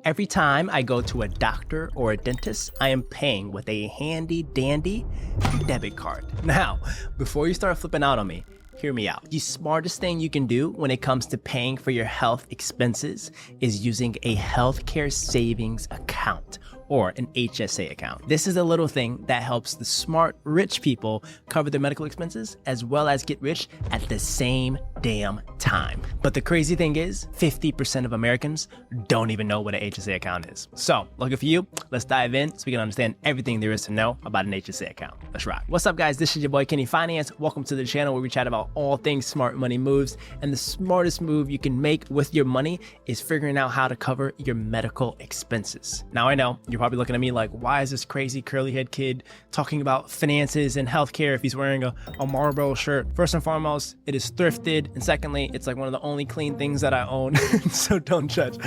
Every time I go to a doctor or a dentist, I am paying with a handy dandy debit card. Now, before you start flipping out on me, hear me out. The smartest thing you can do when it comes to paying for your health expenses is using a healthcare savings account or an HSA account. This is a little thing that helps the smart, rich people cover their medical expenses as well as get rich at the same damn time. But the crazy thing is, 50% of Americans don't even know what an HSA account is. So, lucky for you, let's dive in so we can understand everything there is to know about an HSA account. Let's rock. What's up, guys? This is your boy, Kenny Finance. Welcome to the channel where we chat about all things smart money moves. And the smartest move you can make with your money is figuring out how to cover your medical expenses. Now, I know you're probably looking at me like, why is this crazy curly head kid talking about finances and healthcare if he's wearing a Marlboro shirt? First and foremost, it is thrifted. And secondly, it's like one of the only clean things that I own. So don't judge.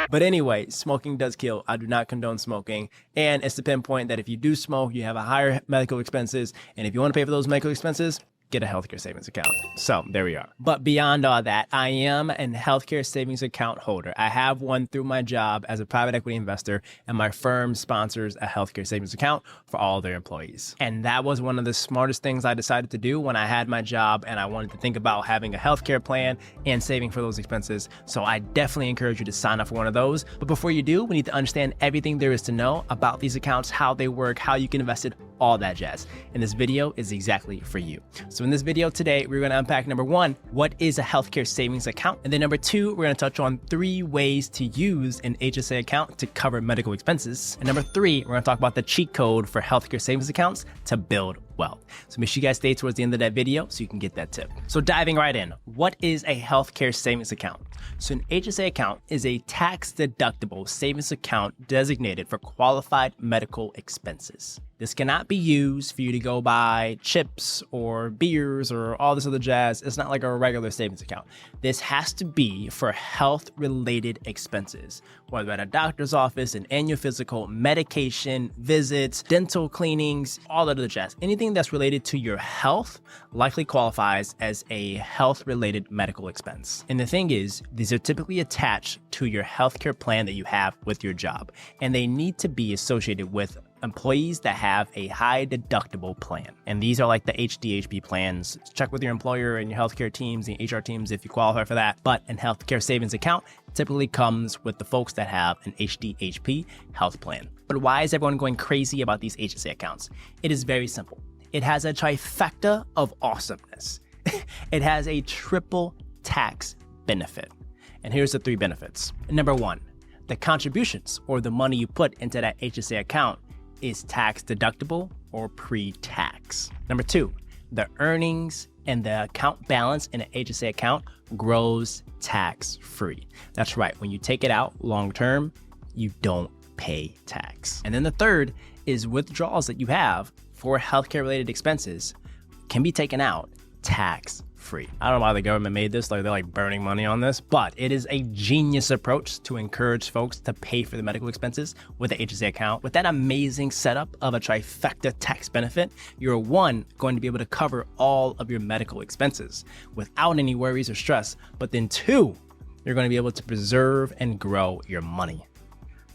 But anyway, smoking does kill. I do not condone smoking. And it's to pinpoint that if you do smoke, you have a higher medical expenses. And if you want to pay for those medical expenses, get a healthcare savings account. So there we are. But beyond all that, I am a healthcare savings account holder. I have one through my job as a private equity investor, and my firm sponsors a healthcare savings account for all their employees. And that was one of the smartest things I decided to do when I had my job and I wanted to think about having a healthcare plan and saving for those expenses. So I definitely encourage you to sign up for one of those. But before you do, we need to understand everything there is to know about these accounts, how they work, how you can invest it, all that jazz. And this video is exactly for you. So in this video today, we're going to unpack number one, what is a healthcare savings account? And then number two, we're going to touch on 3 ways to use an HSA account to cover medical expenses. And number 3, we're going to talk about the cheat code for healthcare savings accounts to build wealth. So make sure you guys stay towards the end of that video so you can get that tip. So diving right in, what is a healthcare savings account? So an HSA account is a tax-deductible savings account designated for qualified medical expenses. This cannot be used for you to go buy chips or beers or all this other jazz. It's not like a regular savings account. This has to be for health-related expenses, whether at a doctor's office, an annual physical, medication, visits, dental cleanings, all that other jazz. Anything that's related to your health likely qualifies as a health-related medical expense. And the thing is, these are typically attached to your healthcare plan that you have with your job, and they need to be associated with employees that have a high deductible plan. And these are like the HDHP plans. Check with your employer and your healthcare teams and HR teams if you qualify for that. But a healthcare savings account typically comes with the folks that have an HDHP health plan. But why is everyone going crazy about these HSA accounts? It is very simple. It has a trifecta of awesomeness. It has a triple tax benefit. And here's the 3 benefits. Number 1, the contributions or the money you put into that HSA account is tax deductible or pre-tax. Number 2, the earnings and the account balance in an HSA account grows tax-free. That's right, when you take it out long-term, you don't pay tax. And then the 3rd is withdrawals that you have for healthcare-related expenses can be taken out tax-free. I don't know why the government made this, like they're like burning money on this, but it is a genius approach to encourage folks to pay for the medical expenses with the HSA account. With that amazing setup of a trifecta tax benefit, you're 1, going to be able to cover all of your medical expenses without any worries or stress, but then 2, you're going to be able to preserve and grow your money.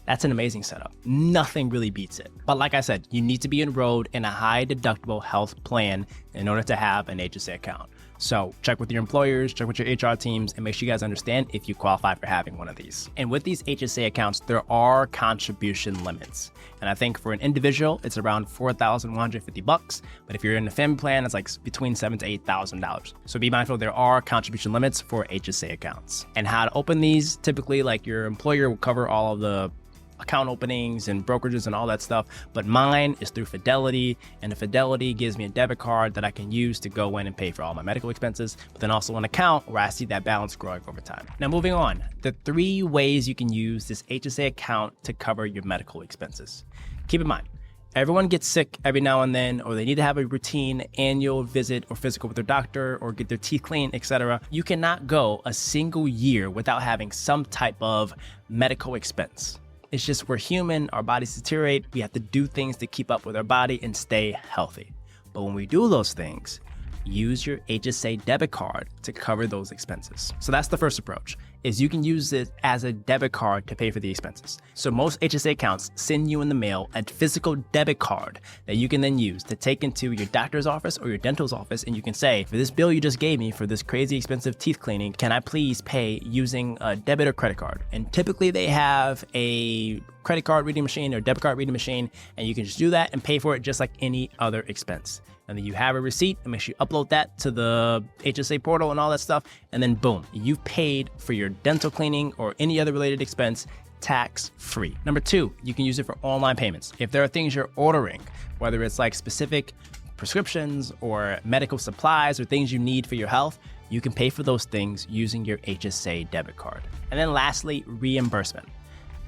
That's an amazing setup. Nothing really beats it. But like I said, you need to be enrolled in a high deductible health plan in order to have an HSA account. So check with your employers, check with your HR teams, and make sure you guys understand if you qualify for having one of these. And with these HSA accounts, there are contribution limits. And I think for an individual, it's around $4,150. But if you're in a family plan, it's like between $7,000 to $8,000. So be mindful, there are contribution limits for HSA accounts. And how to open these, typically like your employer will cover all of the account openings and brokerages and all that stuff, but mine is through Fidelity, and the Fidelity gives me a debit card that I can use to go in and pay for all my medical expenses, but then also an account where I see that balance growing over time. Now moving on, the 3 ways you can use this HSA account to cover your medical expenses. Keep in mind, everyone gets sick every now and then, or they need to have a routine annual visit or physical with their doctor or get their teeth cleaned, etc. You cannot go a single year without having some type of medical expense. It's just we're human, our bodies deteriorate, we have to do things to keep up with our body and stay healthy. But when we do those things, use your HSA debit card to cover those expenses. So that's the first approach, is you can use it as a debit card to pay for the expenses. So most HSA accounts send you in the mail a physical debit card that you can then use to take into your doctor's office or your dental's office, and you can say, for this bill you just gave me for this crazy expensive teeth cleaning, can I please pay using a debit or credit card? And typically they have a credit card reading machine or debit card reading machine, and you can just do that and pay for it just like any other expense. And then you have a receipt, and make sure you upload that to the HSA portal and all that stuff, and then boom, you've paid for your dental cleaning or any other related expense tax-free. Number two, you can use it for online payments. If there are things you're ordering, whether it's like specific prescriptions or medical supplies or things you need for your health, you can pay for those things using your HSA debit card. And then lastly, reimbursement.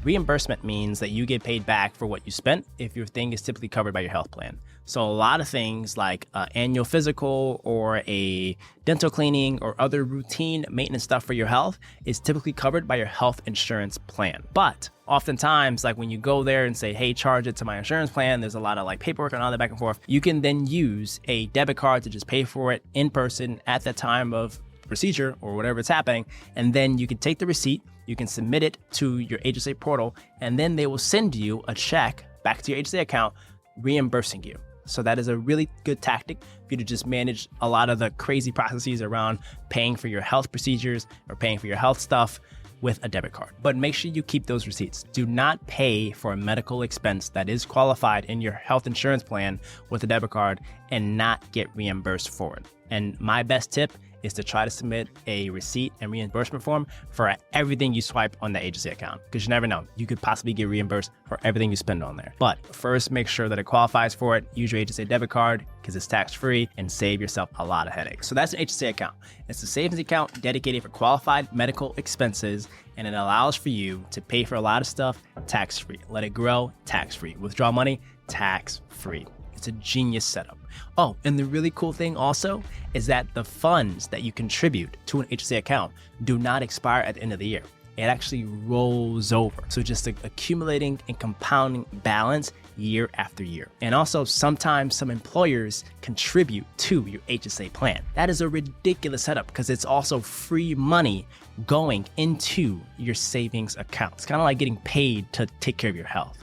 Reimbursement means that you get paid back for what you spent if your thing is typically covered by your health plan. So a lot of things like an annual physical or a dental cleaning or other routine maintenance stuff for your health is typically covered by your health insurance plan. But oftentimes, like when you go there and say, hey, charge it to my insurance plan, there's a lot of like paperwork and all that back and forth. You can then use a debit card to just pay for it in person at the time of procedure or whatever it's happening. And then you can take the receipt, you can submit it to your HSA portal, and then they will send you a check back to your HSA account reimbursing you. So that is a really good tactic for you to just manage a lot of the crazy processes around paying for your health procedures or paying for your health stuff with a debit card. But make sure you keep those receipts. Do not pay for a medical expense that is qualified in your health insurance plan with a debit card and not get reimbursed for it. And my best tip is to try to submit a receipt and reimbursement form for everything you swipe on the HSA account, because you never know, you could possibly get reimbursed for everything you spend on there. But first, make sure that it qualifies for it. Use your HSA debit card because it's tax-free, and save yourself a lot of headaches. So that's an HSA account. It's a savings account dedicated for qualified medical expenses, and it allows for you to pay for a lot of stuff tax-free. Let it grow tax-free. Withdraw money tax-free. It's a genius setup. Oh, and the really cool thing also is that the funds that you contribute to an HSA account do not expire at the end of the year. It actually rolls over. So just accumulating and compounding balance year after year. And also sometimes some employers contribute to your HSA plan. That is a ridiculous setup because it's also free money going into your savings account. It's kind of like getting paid to take care of your health.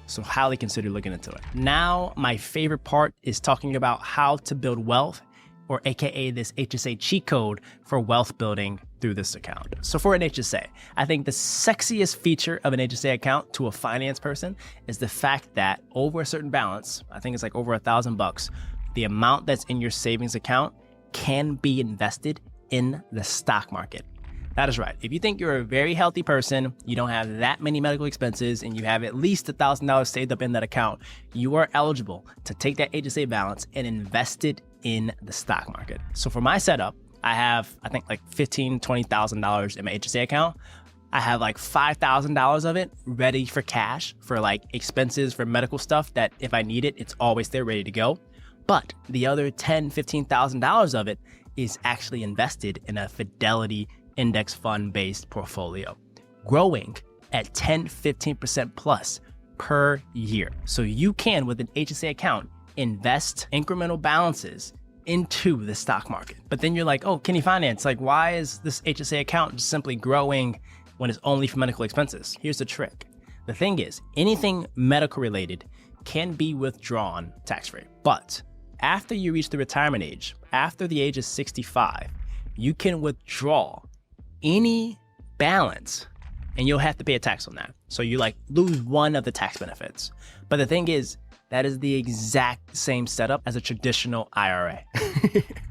So highly consider looking into it. Now, my favorite part is talking about how to build wealth, or AKA this HSA cheat code for wealth building through this account. So for an HSA, I think the sexiest feature of an HSA account to a finance person is the fact that over a certain balance, I think it's like over $1,000, the amount that's in your savings account can be invested in the stock market. That is right. If you think you're a very healthy person, you don't have that many medical expenses, and you have at least $1,000 saved up in that account, you are eligible to take that HSA balance and invest it in the stock market. So for my setup, I have, I think like $15,000, $20,000 in my HSA account. I have like $5,000 of it ready for cash for like expenses for medical stuff that if I need it, it's always there ready to go. But the other $10,000, $15,000 of it is actually invested in a Fidelity index fund-based portfolio, growing at 10-15% plus per year. So you can, with an HSA account, invest incremental balances into the stock market. But then you're like, oh, Kenny Finance, like why is this HSA account just simply growing when it's only for medical expenses? Here's the trick. The thing is, anything medical related can be withdrawn tax-free. But after you reach the retirement age, after the age of 65, you can withdraw any balance and you'll have to pay a tax on that. So you like lose one of the tax benefits. But the thing is, that is the exact same setup as a traditional IRA.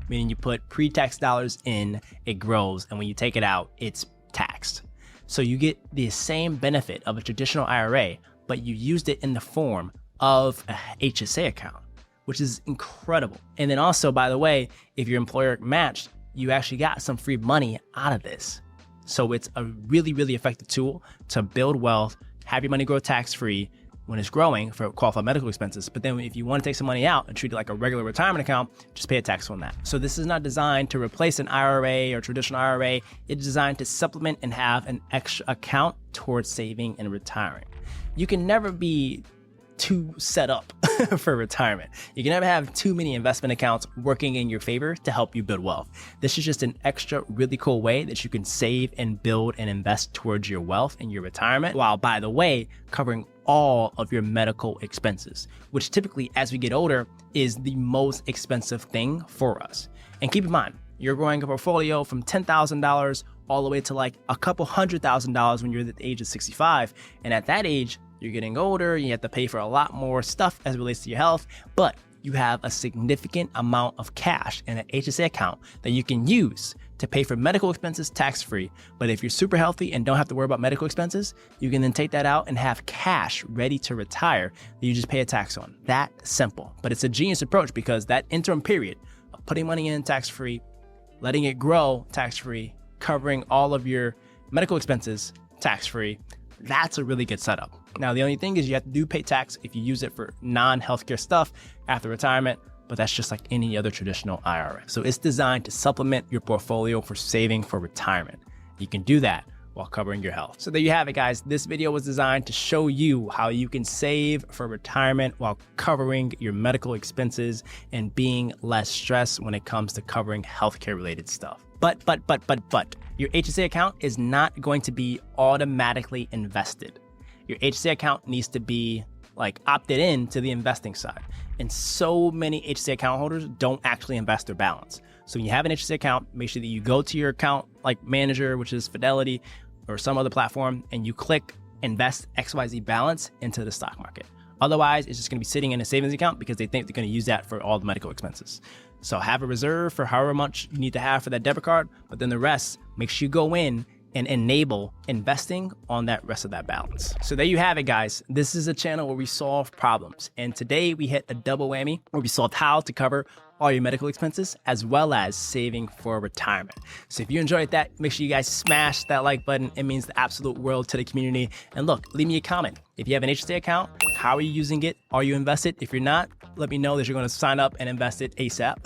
Meaning you put pre-tax dollars in, it grows, and when you take it out, it's taxed. So you get the same benefit of a traditional IRA, but you used it in the form of a HSA account, which is incredible. And then also, by the way, if your employer matched, you actually got some free money out of this. So it's a really, really effective tool to build wealth, have your money grow tax-free when it's growing for qualified medical expenses. But then if you want to take some money out and treat it like a regular retirement account, just pay a tax on that. So this is not designed to replace an IRA or traditional IRA. It's designed to supplement and have an extra account towards saving and retiring. You can never be too set up for retirement. You can never have too many investment accounts working in your favor to help you build wealth. This is just an extra really cool way that you can save and build and invest towards your wealth and your retirement, while, by the way, covering all of your medical expenses, which typically, as we get older, is the most expensive thing for us. And keep in mind, you're growing a portfolio from $10,000 all the way to like a couple $100,000 when you're at the age of 65. And at that age, you're getting older, you have to pay for a lot more stuff as it relates to your health, but you have a significant amount of cash in an HSA account that you can use to pay for medical expenses tax-free. But if you're super healthy and don't have to worry about medical expenses, you can then take that out and have cash ready to retire that you just pay a tax on. That simple. But it's a genius approach because that interim period of putting money in tax-free, letting it grow tax-free, covering all of your medical expenses tax-free, that's a really good setup. Now, the only thing is you have to do pay tax if you use it for non-healthcare stuff after retirement, but that's just like any other traditional IRA. So it's designed to supplement your portfolio for saving for retirement. You can do that while covering your health. So there you have it, guys. This video was designed to show you how you can save for retirement while covering your medical expenses and being less stressed when it comes to covering healthcare related stuff. But, your HSA account is not going to be automatically invested. Your HSA account needs to be like opted in to the investing side. And so many HSA account holders don't actually invest their balance. So when you have an HSA account, make sure that you go to your account like manager, which is Fidelity or some other platform, and you click invest XYZ balance into the stock market. Otherwise, it's just going to be sitting in a savings account because they think they're going to use that for all the medical expenses. So have a reserve for however much you need to have for that debit card, but then the rest, make sure you go in and enable investing on that rest of that balance. So there you have it, guys. This is a channel where we solve problems. And today we hit a double whammy where we solved how to cover all your medical expenses as well as saving for retirement. So if you enjoyed that, make sure you guys smash that like button. It means the absolute world to the community. And look, leave me a comment. If you have an HSA account, how are you using it? Are you invested? If you're not, let me know that you're going to sign up and invest it ASAP.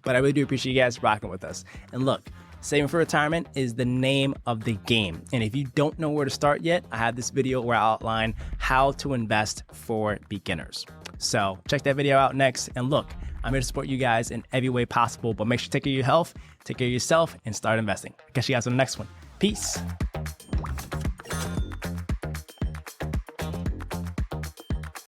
But I really do appreciate you guys rocking with us. And look, saving for retirement is the name of the game. And if you don't know where to start yet, I have this video where I outline how to invest for beginners. So check that video out next. And look, I'm here to support you guys in every way possible, but make sure to take care of your health, take care of yourself, and start investing. Catch you guys on the next one. Peace.